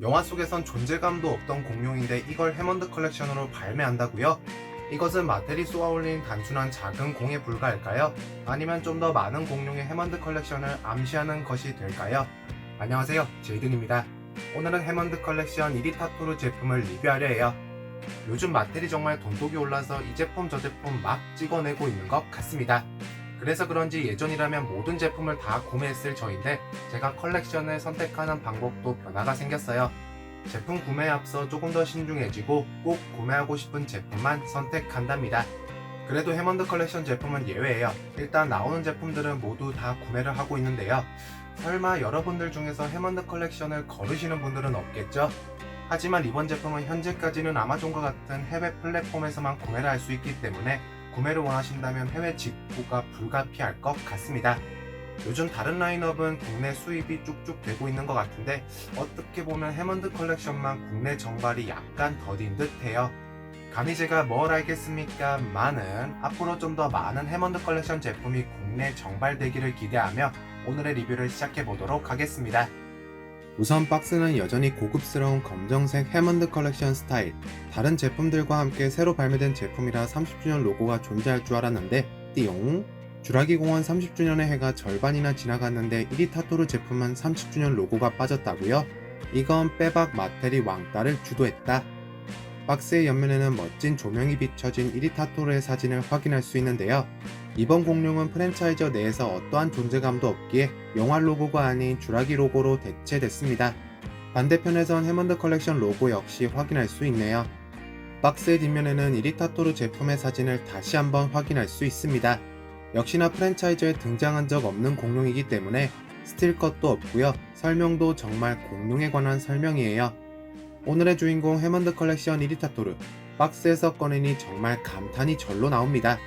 영화 속에선 존재감도 없던 공룡인데 이걸 해먼드 컬렉션으로 발매한다고요? 이것은 마텔이 쏘아올린 단순한 작은 공에 불과할까요? 아니면 좀 더 많은 공룡의 해먼드 컬렉션을 암시하는 것이 될까요? 안녕하세요, 제이든입니다. 오늘은 해먼드 컬렉션 이리타토르 제품을 리뷰하려 해요. 요즘 마텔이 정말 돈독이 올라서 이 제품 저 제품 막 찍어내고 있는 것 같습니다. 그래서 그런지 예전이라면 모든 제품을 다 구매했을 저인데 제가 컬렉션을 선택하는 방법도 변화가 생겼어요. 제품 구매에 앞서 조금 더 신중해지고 꼭 구매하고 싶은 제품만 선택한답니다. 그래도 해먼드 컬렉션 제품은 예외예요. 일단 나오는 제품들은 모두 다 구매를 하고 있는데요. 설마 여러분들 중에서 해먼드 컬렉션을 거르시는 분들은 없겠죠? 하지만 이번 제품은 현재까지는 아마존과 같은 해외 플랫폼에서만 구매를 할 수 있기 때문에 구매를 원하신다면 해외 직구가 불가피할 것 같습니다. 요즘 다른 라인업은 국내 수입이 쭉쭉 되고 있는 것 같은데 어떻게 보면 해먼드 컬렉션만 국내 정발이 약간 더딘 듯해요. 감히 제가 뭘 알겠습니까? 많은 앞으로 좀 더 많은 해먼드 컬렉션 제품이 국내 정발되기를 기대하며 오늘의 리뷰를 시작해 보도록 하겠습니다. 우선 박스는 여전히 고급스러운 검정색 해먼드 컬렉션 스타일. 다른 제품들과 함께 새로 발매된 제품이라 30주년 로고가 존재할 줄 알았는데 띠용. 주라기 공원 30주년의 해가 절반이나 지나갔는데 이리타토르 제품은 30주년 로고가 빠졌다고요? 이건 빼박 마텔이 왕따를 주도했다. 박스의 옆면에는 멋진 조명이 비춰진 이리타토르의 사진을 확인할 수 있는데요. 이번 공룡은 프랜차이저 내에서 어떠한 존재감도 없기에 영화 로고가 아닌 주라기 로고로 대체됐습니다. 반대편에선 해먼드 컬렉션 로고 역시 확인할 수 있네요. 박스의 뒷면에는 이리타토르 제품의 사진을 다시 한번 확인할 수 있습니다. 역시나 프랜차이저에 등장한 적 없는 공룡이기 때문에 스틸 컷도 없고요. 설명도 정말 공룡에 관한 설명이에요. 오늘의 주인공 해먼드 컬렉션 이리타토르. 박스에서 꺼내니 정말 감탄이 절로 나옵니다.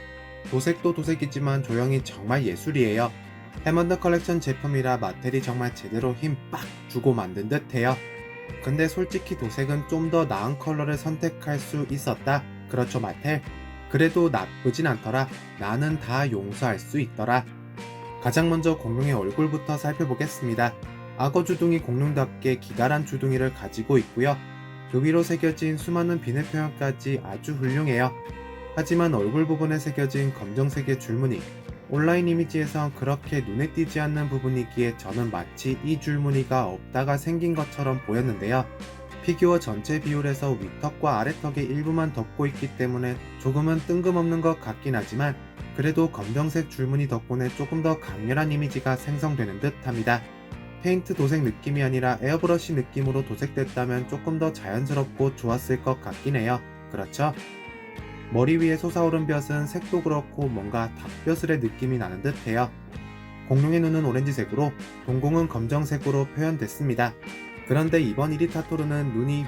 도색도 도색이지만 조형이 정말 예술이에요. 해먼드 컬렉션 제품이라 마텔이 정말 제대로 힘 빡 주고 만든 듯해요. 근데 솔직히 도색은 좀 더 나은 컬러를 선택할 수 있었다. 그렇죠, 마텔? 그래도 나쁘진 않더라. 나는 다 용서할 수 있더라. 가장 먼저 공룡의 얼굴부터 살펴보겠습니다. 악어 주둥이 공룡답게 기다란 주둥이를 가지고 있고요. 그 위로 새겨진 수많은 비늘 표현까지 아주 훌륭해요. 하지만 얼굴 부분에 새겨진 검정색의 줄무늬, 온라인 이미지에선 그렇게 눈에 띄지 않는 부분이기에 저는 마치 이 줄무늬가 없다가 생긴 것처럼 보였는데요. 피규어 전체 비율에서 윗턱과 아래턱의 일부만 덮고 있기 때문에 조금은 뜬금없는 것 같긴 하지만 그래도 검정색 줄무늬 덕분에 조금 더 강렬한 이미지가 생성되는 듯 합니다. 페인트 도색 느낌이 아니라 에어브러쉬 느낌으로 도색됐다면 조금 더 자연스럽고 좋았을 것 같긴 해요. 그렇죠? 머리 위에 솟아오른 볕은 색도 그렇고 뭔가 닭벼슬의 느낌이 나는 듯해요. 공룡의 눈은 오렌지색으로 동공은 검정색으로 표현됐습니다. 그런데 이번 이리타토르는 눈이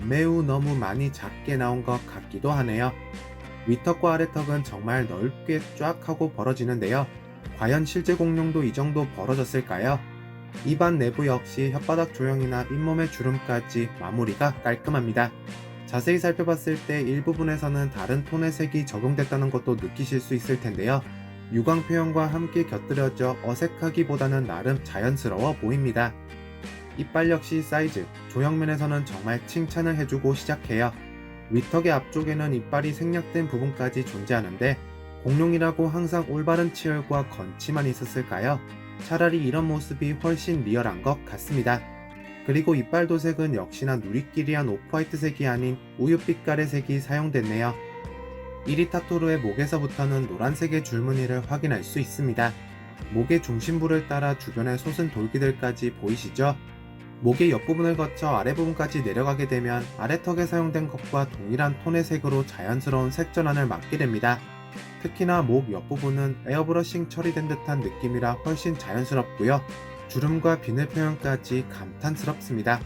매우 너무 많이 작게 나온 것 같기도 하네요. 윗턱과 아래턱은 정말 넓게 쫙 하고 벌어지는데요. 과연 실제 공룡도 이 정도 벌어졌을까요? 입안 내부 역시 혓바닥 조형이나 잇몸의 주름까지 마무리가 깔끔합니다. 자세히 살펴봤을 때 일부분에서는 다른 톤의 색이 적용됐다는 것도 느끼실 수 있을 텐데요. 유광 표현과 함께 곁들여져 어색하기보다는 나름 자연스러워 보입니다. 이빨 역시 사이즈, 조형면에서는 정말 칭찬을 해주고 시작해요. 윗턱의 앞쪽에는 이빨이 생략된 부분까지 존재하는데 공룡이라고 항상 올바른 치열과 건치만 있었을까요? 차라리 이런 모습이 훨씬 리얼한 것 같습니다. 그리고 이빨 도색은 역시나 누리끼리한 오프화이트색이 아닌 우유빛깔의 색이 사용됐네요. 이리타토르의 목에서부터는 노란색의 줄무늬를 확인할 수 있습니다. 목의 중심부를 따라 주변에 솟은 돌기들까지 보이시죠? 목의 옆부분을 거쳐 아래부분까지 내려가게 되면 아래턱에 사용된 것과 동일한 톤의 색으로 자연스러운 색전환을 맡게 됩니다. 특히나 목 옆부분은 에어브러싱 처리된 듯한 느낌이라 훨씬 자연스럽고요. 주름과 비늘 표현까지 감탄스럽습니다.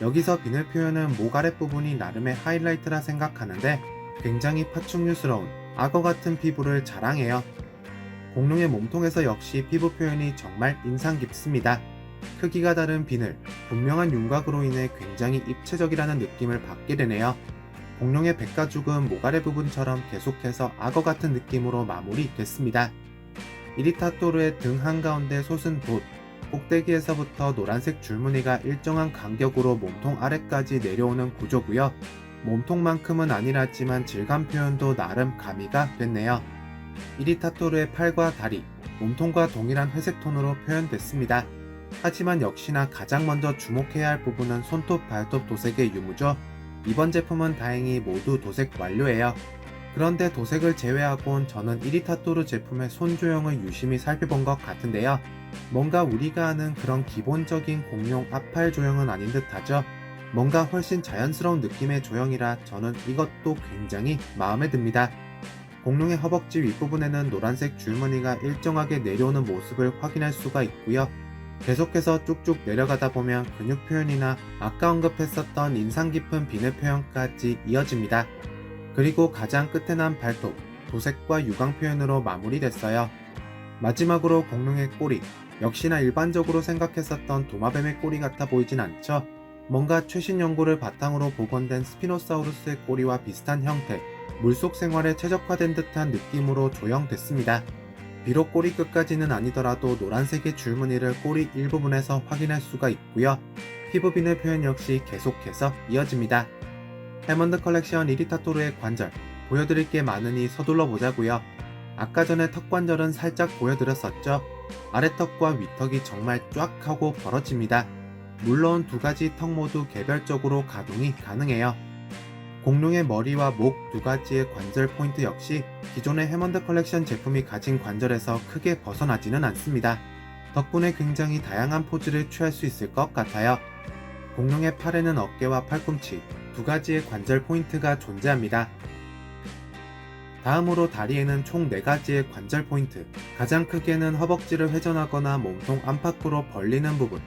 여기서 비늘 표현은 목 아랫부분이 나름의 하이라이트라 생각하는데 굉장히 파충류스러운 악어 같은 피부를 자랑해요. 공룡의 몸통에서 역시 피부 표현이 정말 인상 깊습니다. 크기가 다른 비늘, 분명한 윤곽으로 인해 굉장히 입체적이라는 느낌을 받게 되네요. 공룡의 백가죽은 목 아래 부분처럼 계속해서 악어 같은 느낌으로 마무리됐습니다. 이리타토르의 등 한가운데 솟은 돛, 꼭대기에서부터 노란색 줄무늬가 일정한 간격으로 몸통 아래까지 내려오는 구조고요. 몸통만큼은 아니라지만 질감 표현도 나름 가미가 됐네요. 이리타토르의 팔과 다리, 몸통과 동일한 회색 톤으로 표현됐습니다. 하지만 역시나 가장 먼저 주목해야 할 부분은 손톱, 발톱 도색의 유무죠. 이번 제품은 다행히 모두 도색 완료예요. 그런데 도색을 제외하곤 저는 이리타토르 제품의 손 조형을 유심히 살펴본 것 같은데요. 뭔가 우리가 아는 그런 기본적인 공룡 앞팔 조형은 아닌 듯하죠. 뭔가 훨씬 자연스러운 느낌의 조형이라 저는 이것도 굉장히 마음에 듭니다. 공룡의 허벅지 윗부분에는 노란색 줄무늬가 일정하게 내려오는 모습을 확인할 수가 있고요. 계속해서 쭉쭉 내려가다 보면 근육 표현이나 아까 언급했었던 인상 깊은 비늘 표현까지 이어집니다. 그리고 가장 끝에 난 발톱, 도색과 유광 표현으로 마무리됐어요. 마지막으로 공룡의 꼬리, 역시나 일반적으로 생각했었던 도마뱀의 꼬리 같아 보이진 않죠? 뭔가 최신 연구를 바탕으로 복원된 스피노사우루스의 꼬리와 비슷한 형태, 물속 생활에 최적화된 듯한 느낌으로 조형됐습니다. 비록 꼬리 끝까지는 아니더라도 노란색의 줄무늬를 꼬리 일부분에서 확인할 수가 있고요. 피부 비늘 표현 역시 계속해서 이어집니다. 해먼드 컬렉션 이리타토르의 관절, 보여드릴 게 많으니 서둘러 보자고요. 아까 전에 턱 관절은 살짝 보여드렸었죠. 아래턱과 윗턱이 정말 쫙 하고 벌어집니다. 물론 두 가지 턱 모두 개별적으로 가동이 가능해요. 공룡의 머리와 목 두 가지의 관절 포인트 역시 기존의 해먼드 컬렉션 제품이 가진 관절에서 크게 벗어나지는 않습니다. 덕분에 굉장히 다양한 포즈를 취할 수 있을 것 같아요. 공룡의 팔에는 어깨와 팔꿈치 두 가지의 관절 포인트가 존재합니다. 다음으로 다리에는 총 4가지의 관절 포인트, 가장 크게는 허벅지를 회전하거나 몸통 안팎으로 벌리는 부분,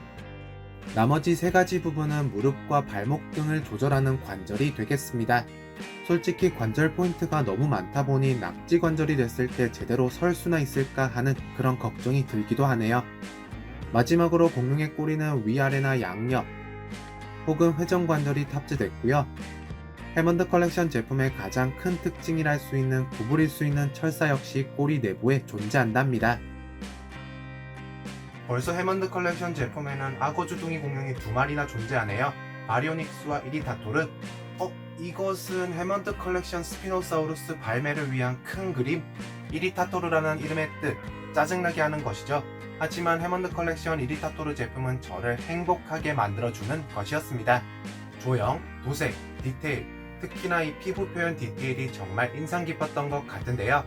나머지 3가지 부분은 무릎과 발목 등을 조절하는 관절이 되겠습니다. 솔직히 관절 포인트가 너무 많다 보니 낙지 관절이 됐을 때 제대로 설 수나 있을까 하는 그런 걱정이 들기도 하네요. 마지막으로 공룡의 꼬리는 위아래나 양옆 혹은 회전 관절이 탑재됐고요. 해먼드 컬렉션 제품의 가장 큰 특징이라 할 수 있는 구부릴 수 있는 철사 역시 꼬리 내부에 존재한답니다. 벌써 해먼드 컬렉션 제품에는 악어 주둥이 공룡이 2마리나 존재하네요. 바리오닉스와 이리타토르. 이것은 해먼드 컬렉션 스피노사우루스 발매를 위한 큰 그림? 이리타토르라는 이름의 뜻, 짜증나게 하는 것이죠. 하지만 해먼드 컬렉션 이리타토르 제품은 저를 행복하게 만들어주는 것이었습니다. 조형, 도색, 디테일, 특히나 이 피부 표현 디테일이 정말 인상 깊었던 것 같은데요.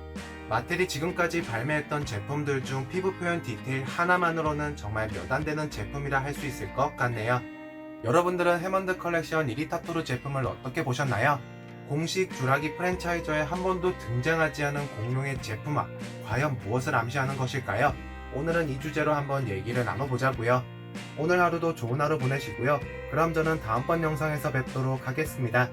마텔이 지금까지 발매했던 제품들 중 피부 표현 디테일 하나만으로는 정말 몇 안 되는 제품이라 할 수 있을 것 같네요. 여러분들은 해먼드 컬렉션 이리타토르 제품을 어떻게 보셨나요? 공식 쥬라기 프랜차이저에 한 번도 등장하지 않은 공룡의 제품화, 과연 무엇을 암시하는 것일까요? 오늘은 이 주제로 한번 얘기를 나눠보자고요. 오늘 하루도 좋은 하루 보내시고요. 그럼 저는 다음번 영상에서 뵙도록 하겠습니다.